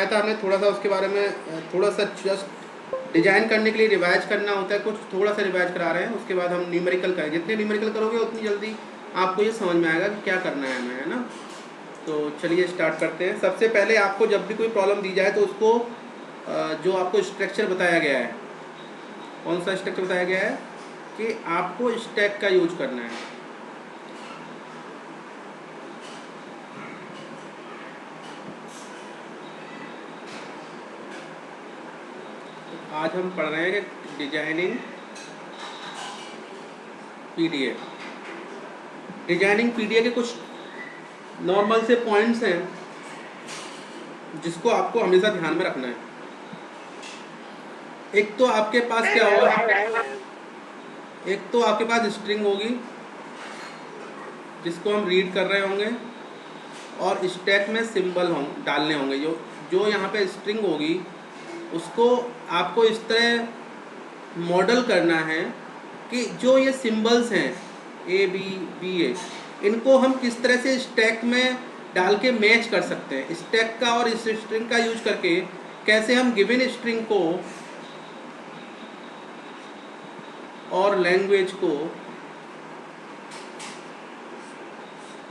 बताया था हमें थोड़ा सा उसके बारे में, थोड़ा सा जस्ट डिजाइन करने के लिए रिवाइज करना होता है, कुछ थोड़ा सा रिवाइज करा रहे हैं। उसके बाद हम न्यूमेरिकल करें, जितने न्यूमेरिकल करोगे उतनी जल्दी आपको ये समझ में आएगा कि क्या करना है हमें, है ना। तो चलिए स्टार्ट करते हैं। सबसे पहले आपको जब भी कोई प्रॉब्लम दी जाए तो उसको जो आपको स्ट्रक्चर बताया गया है, कौन सा स्ट्रक्चर बताया गया है कि आपको स्टैक का यूज करना है। आज हम पढ़ रहे हैं कि डिजाइनिंग पीडीए। डिजाइनिंग पीडीए के कुछ नॉर्मल से पॉइंट्स हैं जिसको आपको हमेशा ध्यान में रखना है। एक तो आपके पास क्या होगा, एक तो आपके पास स्ट्रिंग होगी जिसको हम रीड कर रहे होंगे, और स्टैक में सिंबल डालने होंगे। जो जो यहाँ पे स्ट्रिंग होगी उसको आपको इस तरह मॉडल करना है कि जो ये सिंबल्स हैं ए बी बी ए, इनको हम किस तरह से स्टैक में डाल के मैच कर सकते हैं। स्टैक का और इस स्ट्रिंग का यूज करके कैसे हम गिवन स्ट्रिंग को और लैंग्वेज को,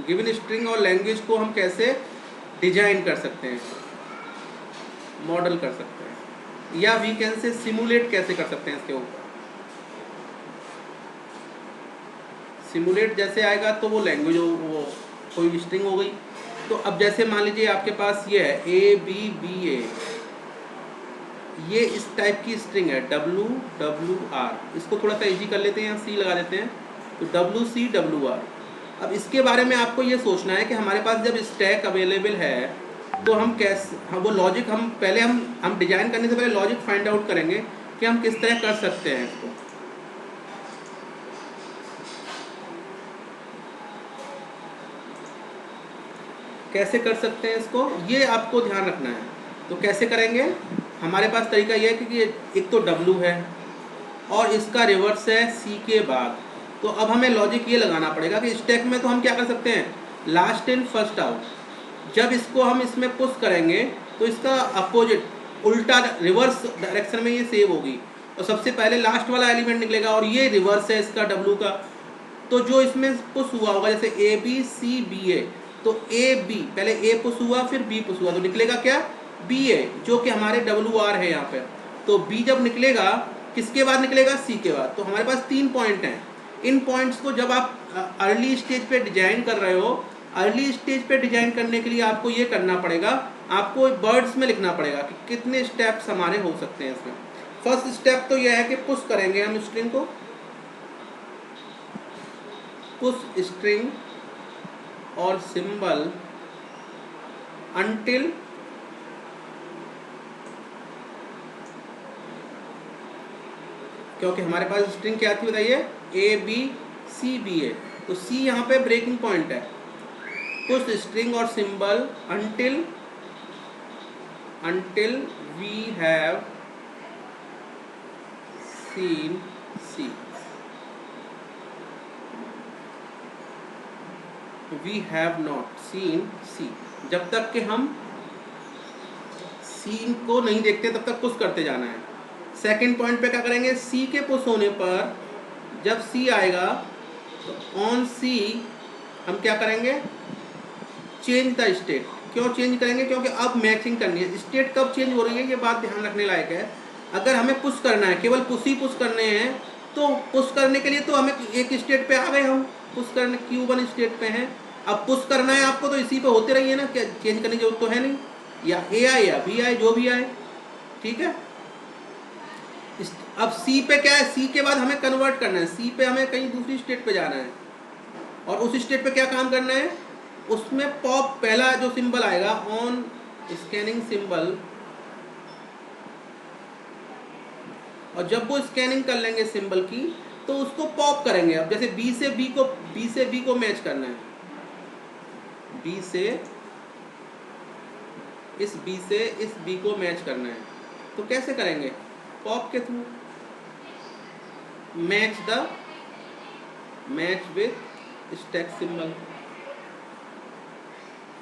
गिवन स्ट्रिंग और लैंग्वेज को हम कैसे डिजाइन कर सकते हैं, मॉडल कर सकते हैं, या वी कैन से सिमुलेट कैसे कर सकते हैं इसके ऊपर। सिमुलेट जैसे आएगा तो वो लैंग्वेज, वो कोई स्ट्रिंग हो गई। तो अब जैसे मान लीजिए आपके पास ये है ए बी बी ए, ये इस टाइप की स्ट्रिंग है डब्लू डब्लू आर। इसको थोड़ा सा इजी कर लेते हैं, यहाँ सी लगा देते हैं, तो डब्लू सी डब्लू आर। अब इसके बारे में आपको ये सोचना है कि हमारे पास जब स्टैक अवेलेबल है तो हम कैसे, वो लॉजिक हम पहले हम डिजाइन करने से पहले लॉजिक फाइंड आउट करेंगे कि हम किस तरह कर सकते हैं इसको। कैसे कर सकते हैं इसको, ये आपको ध्यान रखना है। तो कैसे करेंगे, हमारे पास तरीका ये है कि एक तो डब्लू है और इसका रिवर्स है सी के बाद। तो अब हमें लॉजिक ये लगाना पड़ेगा कि स्टैक में तो हम क्या कर सकते हैं, लास्ट इन फर्स्ट आउट। जब इसको हम इसमें पुश करेंगे तो इसका अपोजिट, उल्टा रिवर्स डायरेक्शन में ये सेव होगी, और सबसे पहले लास्ट वाला एलिमेंट निकलेगा, और ये रिवर्स है इसका डब्लू का। तो जो इसमें पुश हुआ होगा, जैसे ए बी सी बी ए, तो ए बी, पहले ए पुश हुआ फिर बी पुश हुआ, तो निकलेगा क्या, बी ए, जो कि हमारे डब्लू आर है यहाँ पे। तो बी जब निकलेगा किसके बाद निकलेगा, सी के बाद। तो हमारे पास 3 पॉइंट हैं। इन पॉइंट्स को जब आप अर्ली स्टेज पे डिजाइन कर रहे हो, अर्ली स्टेज पे डिजाइन करने के लिए आपको ये करना पड़ेगा, आपको वर्ड्स में लिखना पड़ेगा कि कितने स्टेप्स हमारे हो सकते हैं इसमें। फर्स्ट स्टेप तो यह है कि पुश करेंगे हम स्ट्रिंग को, पुश स्ट्रिंग और सिंबल अनटिल क्योंकि हमारे पास स्ट्रिंग क्या थी बताइए, ए बी सी बी ए, तो सी यहाँ पे ब्रेकिंग पॉइंट है। पुश स्ट्रिंग और symbol until we have seen C, we have not seen C. जब तक कि हम सीन को नहीं देखते तब तक पुश करते जाना है। सेकंड पॉइंट पे क्या करेंगे, सी के पुश होने पर जब सी आएगा तो ऑन सी हम क्या करेंगे, चेंज द स्टेट। क्यों चेंज करेंगे, क्योंकि अब मैचिंग करनी है। स्टेट कब चेंज हो रही है ये बात ध्यान रखने लायक है। अगर हमें पुश करना है, केवल पुश ही पुश करने हैं, तो पुश करने के लिए तो हमें एक स्टेट पे आ गए, हम पुश करने Q1 स्टेट पे हैं। अब पुश करना है आपको तो इसी पे होते रहिए ना, क्या चेंज करने की जरूरत तो है नहीं, या ए आए या बी आए, जो भी आए, ठीक है। अब सी पे क्या है, सी के बाद हमें कन्वर्ट करना है, सी पे हमें कहीं दूसरी स्टेट पे जाना है, और उस स्टेट पे क्या काम करना है, उसमें पॉप पहला जो सिंबल आएगा ऑन स्कैनिंग सिंबल, और जब वो स्कैनिंग कर लेंगे सिंबल की तो उसको पॉप करेंगे। अब जैसे बी से बी को मैच करना है, बी से इस बी को मैच करना है, तो कैसे करेंगे, पॉप के through. Match with stack symbol,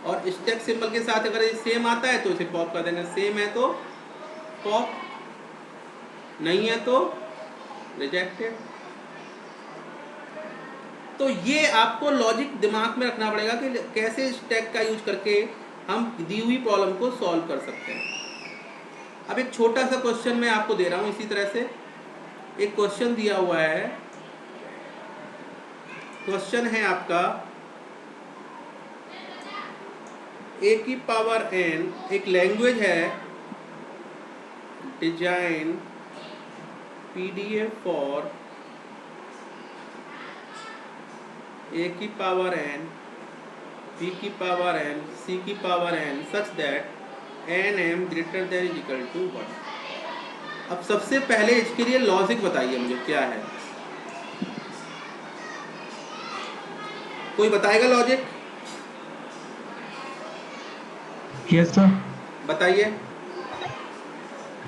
और स्टैक सिंबल के साथ अगर ये सेम आता है तो इसे पॉप कर देंगे, सेम है तो पॉप, नहीं है तो रिजेक्टेड। तो ये आपको लॉजिक दिमाग में रखना पड़ेगा कि कैसे स्टैक का यूज करके हम दी हुई प्रॉब्लम को सॉल्व कर सकते हैं। अब एक छोटा सा क्वेश्चन मैं आपको दे रहा हूँ इसी तरह से। एक क्वेश्चन दिया हुआ है, क्वेश्चन है आपका ए की पावर एन, एक लैंग्वेज है डिजाइन पीडीएफ फॉर ए की पावर एन, बी की पावर एन, सी की power N such that N M greater than is equal to 1। अब सबसे पहले इसके लिए लॉजिक बताइए मुझे क्या है, कोई बताएगा लॉजिक? Yes sir. बताइए।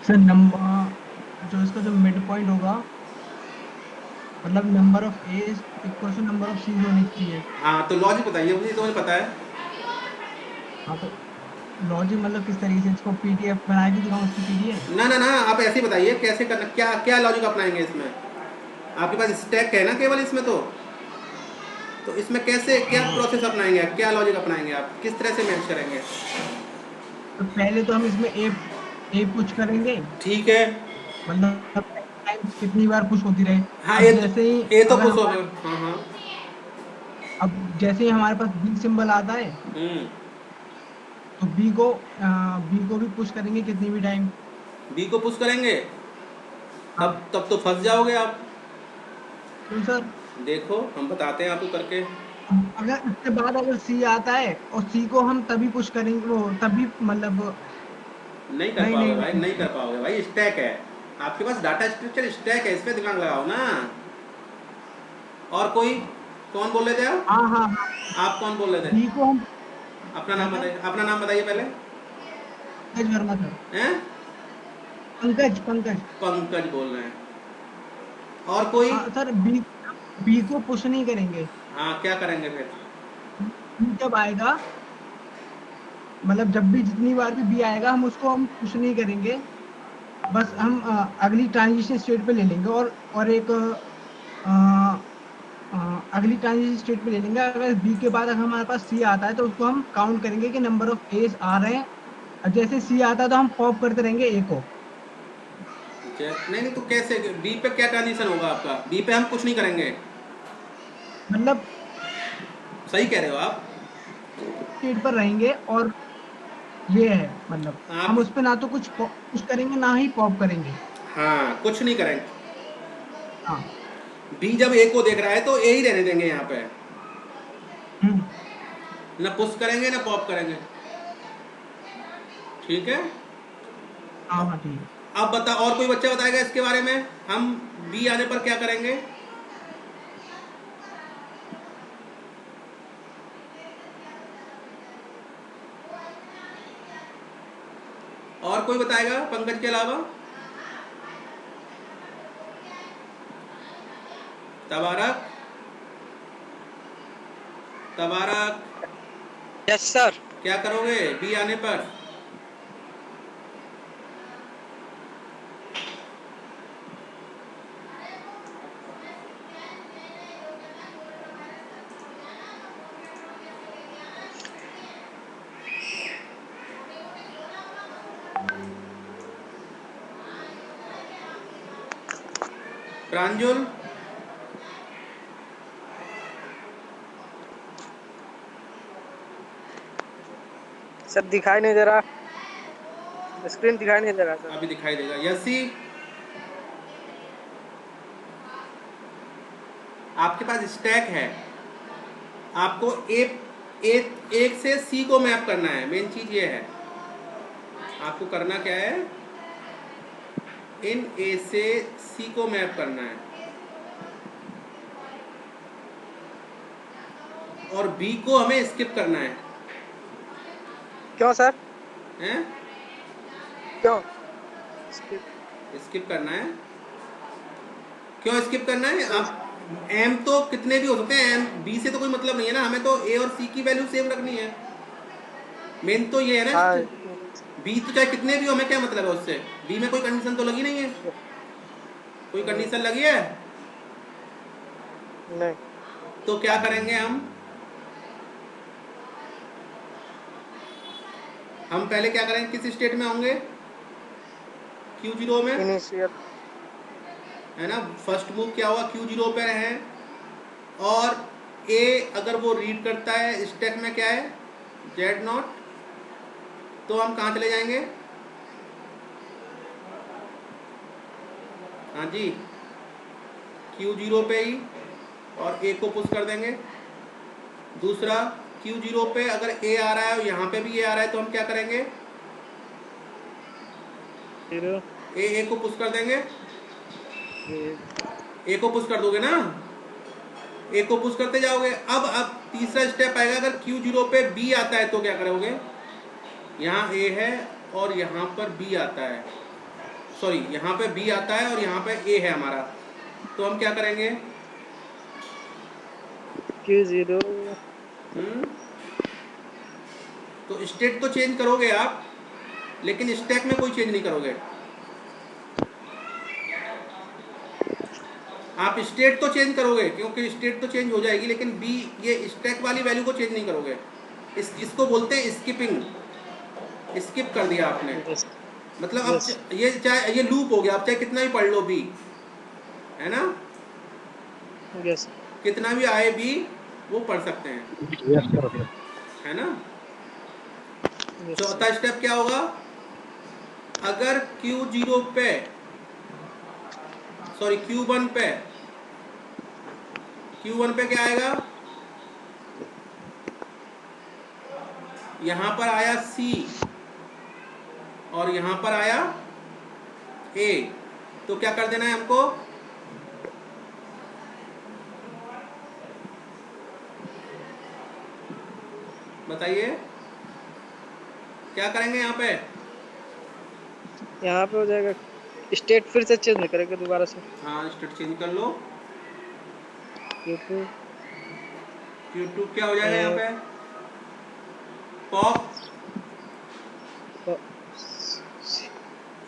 सर नंबर जो इसका जो मिड पॉइंट होगा, मतलब number of edge equal to number of सीज होनी चाहिए। हाँ तो लॉजिक बताइए, मुझे तो मुझे पता है। हाँ तो लॉजिक मतलब किस तरीके से इसको पीडीएफ बना के दिखाऊं, उसकी पीडीएफ। ना ना ना, आप ऐसे ही बताइए कैसे करना, क्या क्या लॉजिक अपनाएंगे इसमें। आपके पास स्टैक है ना केवल इसमें, तो इसमें कैसे क्या प्रोसेस अपनाएंगे, क्या लॉजिक अपनाएंगे, आप किस तरह से मैच करेंगे? तो पहले तो हम इसमें ए पुश करेंगे, ठीक है। मतलब टाइम्स कितनी बार पुश होती रहे। हाँ अब जैसे ही ए तो अगर पुश हो हमारे गए, हाँ हाँ। अब जैसे ही हमारे पास बी सिंबल आता है, हम्म। तो बी को भी पुश करेंगे कितनी भी टाइम। बी को पुश करेंगे, हाँ। तब तो फंस जाओगे आप। क्यों सर? देखो हम बताते हैं आपको करके। अगर इसके बाद अगर सी आता है और सी को हम तभी पुश करेंगे, वो तभी मतलब। नहीं कर नहीं पाओगे नहीं भाई, नहीं। नहीं कर पाओगे भाई, स्टैक है आपके पास, डाटा स्ट्रक्चर स्टैक है, इस पे दिमाग लगाओ ना। और कोई, कौन बोल रहे थे आप? हाँ हाँ हाँ। आप कौन बोल रहे थे? बी को हम अपना क्या नाम सर? बताइए, अपना नाम बताइए पहले। पंकज वर्मा सर। हैं? पंकज पंकज। पंकज बोल रहे हैं। और कोई? हाँ सर, बी बी को पुश नहीं करेंगे। हाँ, क्या करेंगे फिर? बी जब आएगा, मतलब जब भी जितनी बार भी बी आएगा हम उसको हम पुश नहीं करेंगे। बस हम अगली ट्रांजिशन स्टेट पे ले लेंगे, और एक अगली ट्रांजिशन स्टेट पे ले लेंगे। अगर बी के बाद अगर हमारे पास सी आता है तो उसको हम काउंट करेंगे कि नंबर ऑफ एज आ रहे हैं। और जैसे सी आता है तो हम पॉप करते रहेंगे ए को। नहीं नहीं, तो कैसे बी पे क्या ट्रांजिशन होगा आपका? बी पे हम कुछ नहीं करेंगे। मतलब सही कह रहे हो आप। स्टेट पर रहेंगे, और ये है मतलब हम आप उस पे ना तो कुछ पुश करेंगे ना ही पॉप करेंगे। हाँ, कुछ नहीं करेंगे। हाँ। बी जब ए को देख रहा है तो ए ही रहने देंगे यहाँ पे, हम्म। ना पुश करेंगे ना पॉप करेंगे। ठीक है। हाँ हाँ ठीक है। अब बता, और कोई बच्चा बताएगा इसके बारे में, हम बी आने पर क्या करेंगे? और कोई बताएगा पंकज के अलावा? तबारक, तबारक, यस सर। क्या करोगे बी आने पर? प्रांजुल, सर दिखाई नहीं दे रहा, स्क्रीन दिखाई नहीं दे रहा सर। अभी दिखाई देगा। यसी, आपके पास स्टैक है, आपको एक से सी को मैप करना है। मेन चीज ये है, आपको करना क्या है, इन ए से सी को मैप करना है, और बी को हमें स्किप करना है। क्यों सर? हैं? क्यों? स्किप करना है। क्यों स्किप करना है? आप एम तो कितने भी हो सकते हैं, एम बी से तो कोई मतलब नहीं है ना, हमें तो ए और सी की वैल्यू सेम रखनी है। मेन तो ये है ना, हाँ बी तो चाहे कितने भी हो, हमें क्या मतलब है उससे, बी में कोई कंडीशन तो लगी नहीं है, कोई नहीं कंडीशन लगी है? नहीं। तो क्या करेंगे हम पहले क्या करेंगे, किस स्टेट में होंगे, Q0 में, इनिशियल है ना। फर्स्ट मूव क्या हुआ, Q0 पे रहे, और ए अगर वो रीड करता है स्टैक में क्या है, Z0, तो हम कहाँ चले जाएंगे, हाँ जी Q0 पे ही, और ए को पुश कर देंगे। दूसरा Q0 पे अगर ए आ रहा है और यहाँ पे भी ए आ रहा है, तो हम क्या करेंगे, 0 ए को पुश कर देंगे। ये ए को पुश कर दोगे ना, ए को पुश करते जाओगे। अब तीसरा स्टेप आएगा, अगर Q0 पे बी आता है तो क्या करोगे, यहाँ ए है और यहाँ पर बी आता है, सॉरी यहाँ पे बी आता है और यहाँ पे ए है हमारा, तो हम क्या करेंगे, Q0 हम्म, तो स्टेट तो चेंज करोगे आप, लेकिन स्टैक में कोई चेंज नहीं करोगे। आप स्टेट तो चेंज करोगे, क्योंकि स्टेट तो चेंज हो जाएगी, लेकिन बी ये स्टैक वाली वैल्यू को चेंज नहीं करोगे। इसको बोलते हैं स्किपिंग, स्किप कर दिया आपने। यस मतलब अब यस ये चाहे ये लूप हो गया, आप चाहे कितना भी पढ़ लो बी, है ना, यस कितना भी आए बी वो पढ़ सकते हैं, यस सर। है ना। यस चौथा स्टेप क्या होगा, अगर Q0 पे, सॉरी Q1 पे, Q1 पे क्या आएगा, यहाँ पर आया C और यहाँ पर आया A, तो क्या कर देना है हमको, बताइए क्या करेंगे यहाँ पे, यहाँ पे हो जाएगा। स्टेट फिर से चेंज नहीं करेंगे दोबारा से। हाँ स्टेट चेंज कर लो। Q2 Q2 क्या हो जाएगा यहाँ पे, पॉप,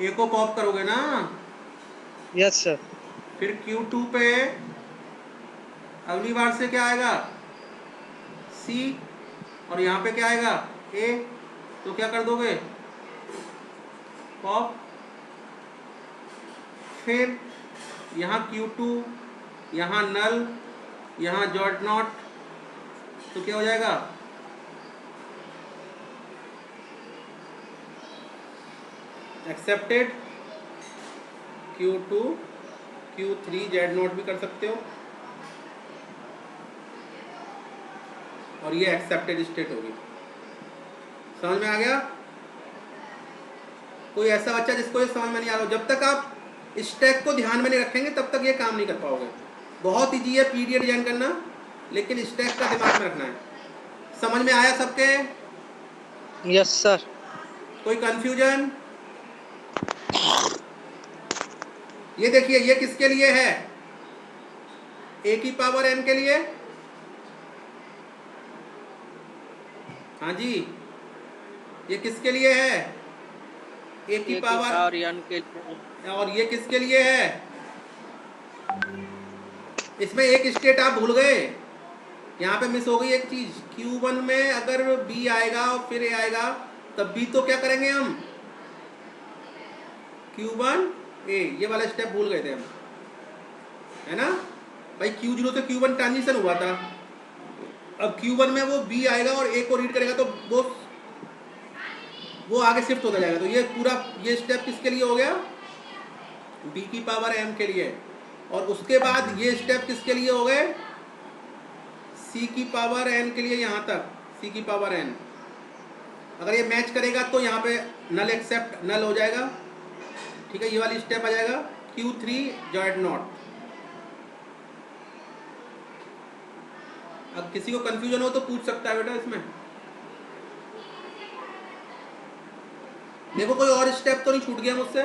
ए को पॉप करोगे ना, यस सर। फिर Q2 पे अगली बार से क्या आएगा, C, और यहाँ पे क्या आएगा A, तो क्या कर दोगे, पॉप। फिर यहाँ Q2, यहाँ नल, यहाँ जॉट नॉट, तो क्या हो जाएगा, accepted, Q2 Q3 Z note भी कर सकते हो, और ये एक्सेप्टेड स्टेट होगी। समझ में आ गया? कोई ऐसा बच्चा जिसको ये समझ में नहीं आ रहा हो, जब तक आप स्टैक को ध्यान में नहीं रखेंगे तब तक ये काम नहीं कर पाओगे। बहुत ईजी है पीडीए डिजाइन करना, लेकिन स्टैक का दिमाग में रखना है। समझ में आया सबके? Yes sir. कोई कंफ्यूजन? ये देखिए ये किसके लिए है, ए की पावर एन के लिए, हाँ जी, ये किसके लिए है, ए की पावर एन के लिए। और ये किसके लिए है, इसमें एक स्टेट आप भूल गए, यहाँ पे मिस हो गई एक चीज। Q1 में अगर B आएगा और फिर A आएगा, तब B तो क्या करेंगे हम, Q1 A, ये वाला स्टेप भूल गए थे हम, है ना भाई। Q0 से Q1 ट्रांजिशन हुआ था, अब Q1 में वो B आएगा और A को रीड करेगा, तो वो आगे शिफ्ट होता जाएगा। तो ये पूरा ये स्टेप किसके लिए हो गया, B की पावर M के लिए। और उसके बाद ये स्टेप किसके लिए हो गए, C की पावर N के लिए, यहाँ तक C की पावर N। अगर ये मैच करेगा तो यहाँ पे नल एक्सेप्ट नल हो जाएगा, ठीक है, ये वाली स्टेप आ जाएगा Q3 जॉइंट नॉट। अब किसी को कंफ्यूजन हो तो पूछ सकता है बेटा इसमें। देखो कोई और स्टेप तो नहीं छूट गया मुझसे।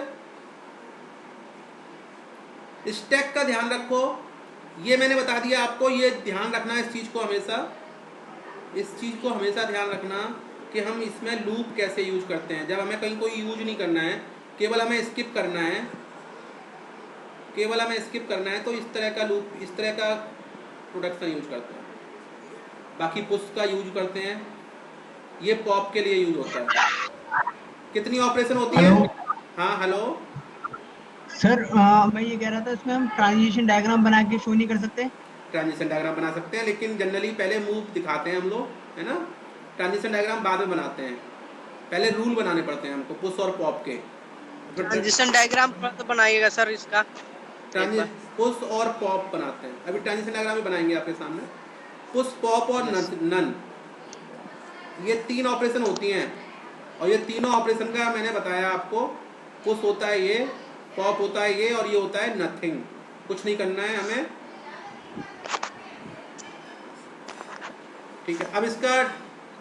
स्टैक का ध्यान रखो, ये मैंने बता दिया आपको, ये ध्यान रखना है इस चीज को हमेशा, इस चीज को हमेशा ध्यान रखना कि हम इसमें लूप कैसे यूज करते हैं। जब हमें कहीं कोई यूज नहीं करना है, केवल हमें स्किप करना है, तो इस तरह का लूप, इस तरह का प्रोडक्शन यूज करते हैं। बाकी पुश का यूज करते हैं, ये पॉप के लिए यूज होता है। कितनी ऑपरेशन होती है? हेलो हाँ हेलो। सर, मैं ये कह रहा था इसमें हम ट्रांजिशन डायग्राम बना के शो नहीं कर सकते? ट्रांजिशन डायग्राम बना सकते हैं, लेकिन जनरली पहले मूव दिखाते हैं हम लोग, है ना। ट्रांजिशन डायग्राम बाद में बनाते हैं, पहले रूल बनाने पड़ते हैं हमको पुश और पॉप के। ट्रांजिशन डायग्राम तो बनाइएगा सर इसका एक बार। पुश और पॉप बनाते हैं, अभी ट्रांजिशन डायग्राम भी बनाएंगे आपके सामने। पुश, पॉप और यस। नन, ये 3 ऑपरेशन होती हैं, और ये तीनों ऑपरेशन का मैंने बताया आपको। पुश होता है ये, पॉप होता है ये, और ये होता है नथिंग। कुछ नहीं करना है हमें, ठीक है। अब इसका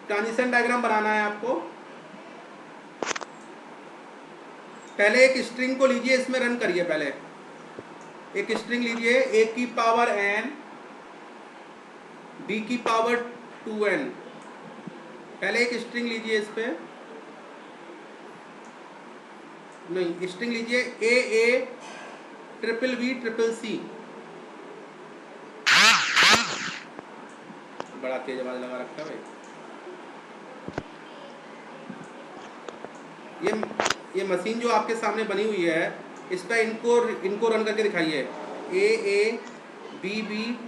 ट्रांजिशन डायग्राम बनाना है आपको। पहले एक स्ट्रिंग को लीजिए, इसमें रन करिए। पहले एक स्ट्रिंग लीजिए, a की पावर n, b की पावर 2n। पहले एक स्ट्रिंग लीजिए, इस पे नहीं, स्ट्रिंग लीजिए a triple b triple c। बड़ा तेज आवाज लगा रखा है भाई। ये मशीन जो आपके सामने बनी हुई है, इस पर इनको रन करके दिखाइए। a b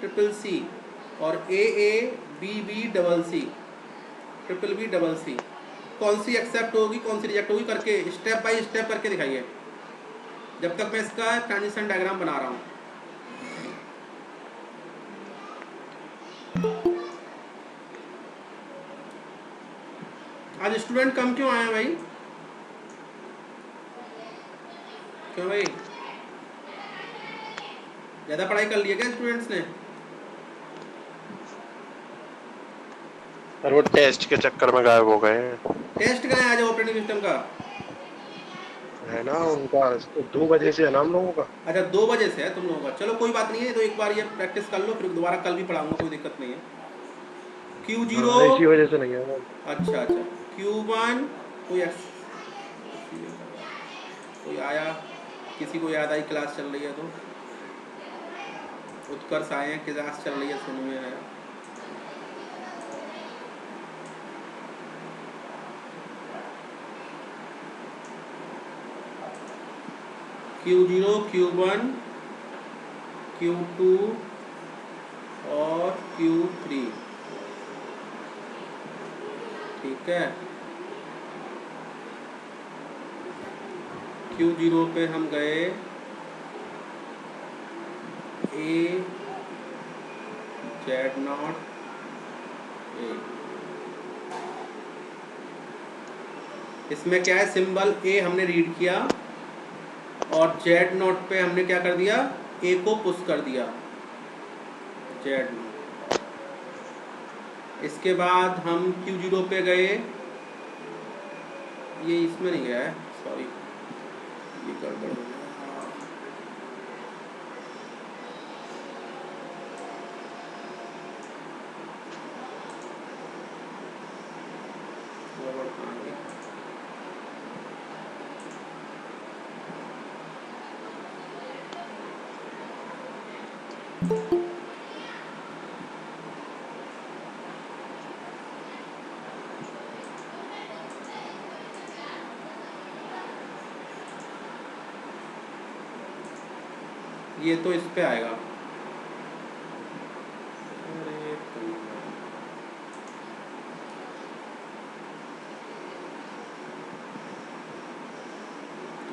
ट्रिपल c और a b double c triple b double c। कौन सी एक्सेप्ट होगी, कौन सी रिजेक्ट होगी करके स्टेप बाय स्टेप करके दिखाइए, जब तक मैं इसका ट्रांजिशन डायग्राम बना रहा हूँ। आज स्टूडेंट कम क्यों आए हैं भाई? क्यों भाई, ज़्यादा पढ़ाई कर लिया क्या स्टूडेंट्स ने? सर वो टेस्ट के चक्कर में गायब हो गए हैं। टेस्ट करें आज ऑपरेटिंग सिस्टम का? है ना, उनका 2 बजे से है ना हम लोगों का। अच्छा 2 बजे से है तुम लोगों का, चलो कोई बात नहीं है। तो एक बार ये प्रैक्टिस कर लो, फिर दोबारा कल भी पढ़ाऊंगा, कोई दिक्कत नहीं है। Q0, हाँ, इसी वजह से नहीं है। अच्छा Q1, कोई आया, किसी को याद आई क्लास चल रही है तो? उत्कर्ष आए हैं, क्लास चल रही है, सुनो में आया। Q0, Q1, Q2 और Q3, ठीक है। Q0 पे हम गए, A Z0 A। इसमें क्या है, सिंबल A हमने रीड किया, और Z0 पे हमने क्या कर दिया, A को पुश कर दिया, Z0। इसके बाद हम Q0 पे गए, ये इसमें नहीं गया है, सॉरी, ये गड़बड़ हो गया। गड़बड़ कहाँ गई? ये तो इस पे आएगा। अरे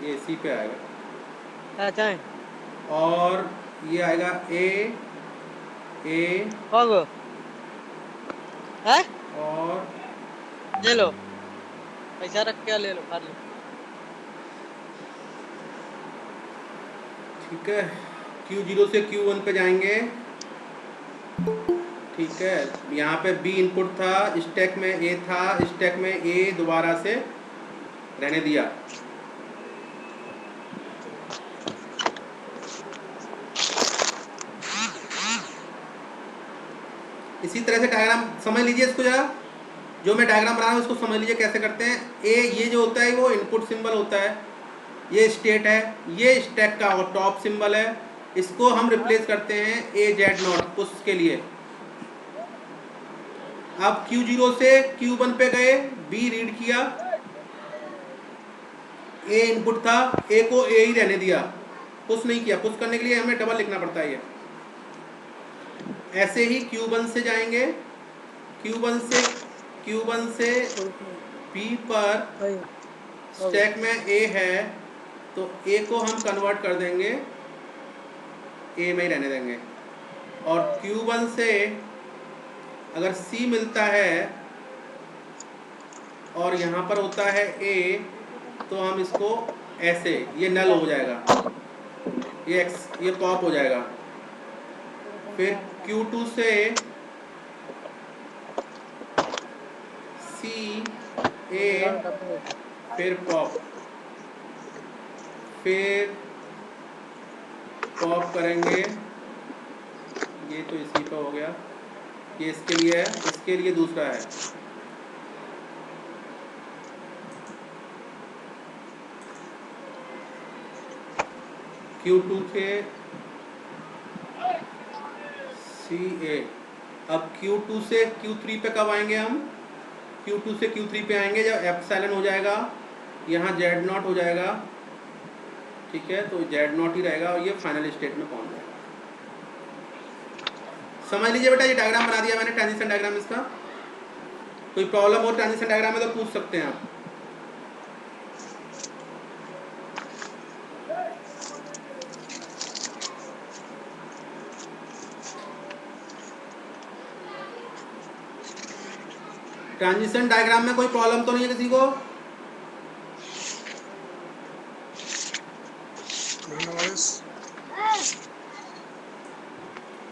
ये इसी पे आएगा। अच्छा है और ये आएगा A होगो है, और ले लो पैसा रख के ले लो, कर लो। ठीक है, Q0 से Q1 पे जाएंगे, ठीक है। यहाँ पे B इनपुट था, स्टैक में A था, स्टैक में A दोबारा से रहने दिया। इसी तरह से डायग्राम समझ लीजिए इसको जरा। जो मैं डायग्राम बना रहा हूँ उसको समझ लीजिए कैसे करते हैं। ए ये जो होता है वो इनपुट सिंबल होता है, ये स्टेट है, ये स्टैक का टॉप सिंबल है। इसको हम रिप्लेस करते हैं ए जेड नॉट पुश के लिए। अब Q0 से Q1 पे गए, बी रीड किया, ए इनपुट था, ए को ए ही रहने दिया, पुश नहीं किया। पुश करने के लिए हमें डबल लिखना पड़ता है ये। ऐसे ही Q1 से जाएंगे, Q1 से B पर स्टैक में A है तो A को हम कन्वर्ट कर देंगे, A में ही रहने देंगे। और Q1 से अगर C मिलता है और यहाँ पर होता है A तो हम इसको ऐसे, ये नल हो जाएगा, ये पॉप हो जाएगा। फिर Q2 से C A फिर पॉप, फिर पॉप करेंगे, ये तो इसी पे हो गया, ये इसके लिए है, इसके लिए दूसरा है। Q2 से CA। अब Q2 से Q3 पे कब आएंगे हम? Q2 से Q3 पे आएंगे जब एप्सिलॉन हो जाएगा, यहाँ Z0 हो जाएगा, ठीक है, तो Z0 ही रहेगा और ये फाइनल स्टेट में पहुंच जाएगा। समझ लीजिए बेटा, ये डायग्राम बना दिया मैंने, ट्रांजिशन डायग्राम इसका। कोई प्रॉब्लम हो ट्रांजिशन डायग्राम में तो पूछ सकते हैं आप। ट्रांजिशन डायग्राम में कोई प्रॉब्लम तो नहीं है किसी को?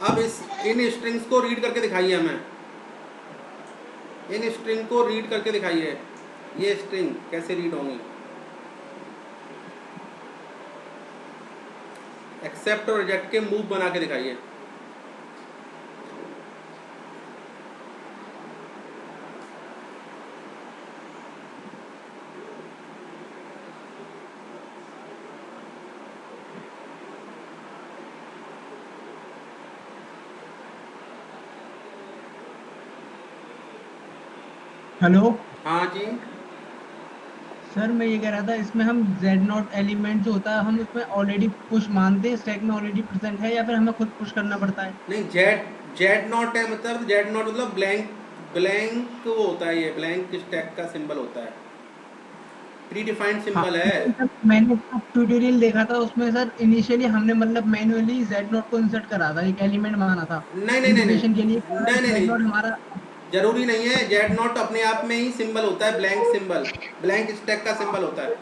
अब इन स्ट्रिंग्स को रीड करके दिखाइए हमें, इन स्ट्रिंग को रीड करके दिखाइए, ये स्ट्रिंग कैसे रीड होंगी। एक्सेप्ट और रिजेक्ट के मूव बना के दिखाइए। हेलो हाँ जी, सर, मैं ये कह रहा था इसमें हम Z0 एलिमेंट जो होता है हम उसमें ऑलरेडी पुश मानते हैं, स्टैक में ऑलरेडी प्रेजेंट है, या फिर हमें खुद पुश करना पड़ता है? नहीं, Z0 है, मतलब Z0 मतलब ब्लैंक वो होता है, ये ब्लैंक स्टैक का सिंबल होता है, प्री डिफाइंड सिंबल है। सर, मैंने ट्यूटोरियल देखा था उसमें सर, इनिशियली हमने मतलब मैन्युअली Z0 को इंसर्ट करा था, एक एलिमेंट माना था नहीं नहीं नहीं इंटीग्रेशन के लिए। नहीं नहीं Z0 नहीं, हमारा जरूरी नहीं है। Z0 अपने आप में ही सिंबल होता है, ब्लैंक सिंबल, ब्लैंक स्टैक का सिंबल होता है।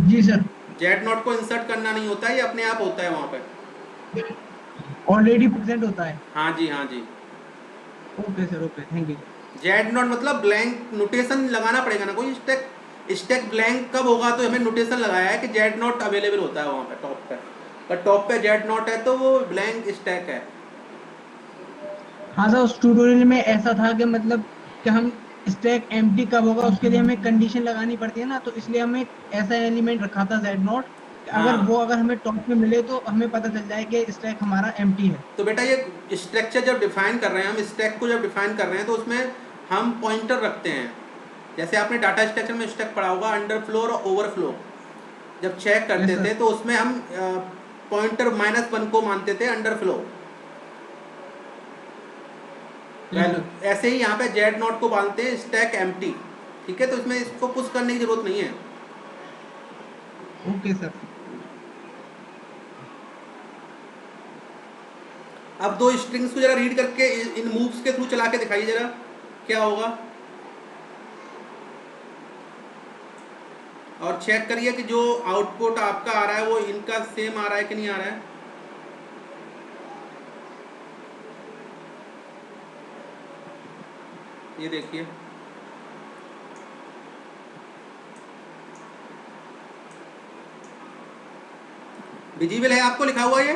जी सर, Z0 को इंसर्ट करना नहीं होता है, ये अपने आप होता है वहाँ पे। ऑलरेडी प्रेजेंट होता है। हाँ जी, हाँ जी। Okay sir, okay, thank you. Z0 मतलब ब्लैंक, नोटेशन लगाना पड़ेगा ना कोई। स्टैक ब्लैंक कब होगा तो हमें नोटेशन लगाया है कि Z0 अवेलेबल होता है वहाँ पे टॉप पे, पर टॉप पे Z0 है तो वो ब्लैंक स्टैक है। हाँ सर, उस ट्यूटोरियल में ऐसा था कि मतलब कि हम स्टैक एम्प्टी कब होगा उसके लिए हमें कंडीशन लगानी पड़ती है ना, तो इसलिए हमें एक ऐसा एलिमेंट रखा था Z0, हाँ, अगर हमें टॉप में मिले तो हमें पता चल जाए कि स्टैक हमारा एम्प्टी है। तो बेटा ये स्ट्रक्चर जब डिफाइन कर रहे हैं, हम स्टैक को जब डिफाइन कर रहे हैं तो उसमें हम पॉइंटर रखते हैं। जैसे आपने डाटा स्ट्रक्चर में स्टैक पढ़ा होगा, अंडरफ्लो और ओवरफ्लो जब चेक करते Yes, sir. थे तो उसमें हम पॉइंटर -1 को मानते थे अंडरफ्लो Yes, वैल्यू। sir. ऐसे ही यहाँ पे Z0 को मानते हैं स्टैक एम्प्टी, ठीक है, तो इसमें इसको पुश करने की जरूरत नहीं है। Okay sir. अब दो स्ट्रिंग्स को जरा रीड करके इन मूव्स के थ्रू चला के दिखाइए जरा, क्या होगा। और चेक करिए कि जो आउटपुट आपका आ रहा है वो इनका सेम आ रहा है कि नहीं आ रहा है। ये देखिए, विजिबल है आपको लिखा हुआ, ये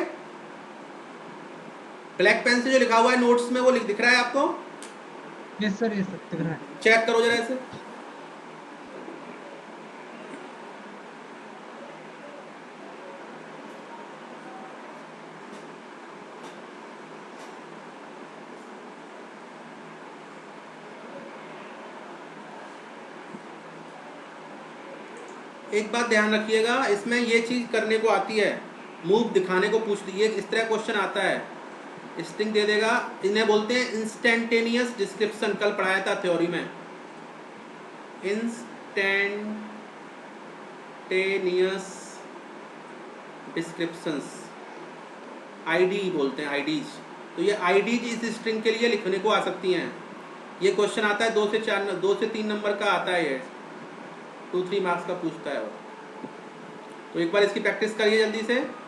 ब्लैक पेन से जो लिखा हुआ है नोट्स में वो दिख रहा है आपको। यस सर दिख रहा है। चेक करो जरा इसे। एक बात ध्यान रखिएगा, इसमें ये चीज करने को आती है, मूव दिखाने को पूछती है। इस तरह क्वेश्चन आता है, स्ट्रिंग दे देगा, इन्हें बोलते हैं इंस्टेंटेनियस डिस्क्रिप्शन। कल पढ़ाया था थ्योरी में, इंस्टेंटेनियस डिस्क्रिप्शंस, आईडी बोलते हैं, आईडीज। तो ये आईडीज इस स्ट्रिंग के लिए लिखने को आ सकती हैं। ये क्वेश्चन आता है 2 से 3 नंबर का आता है, ये 2-3 मार्क्स का पूछता है वो। तो एक बार इसकी प्रैक्टिस करिए जल्दी से।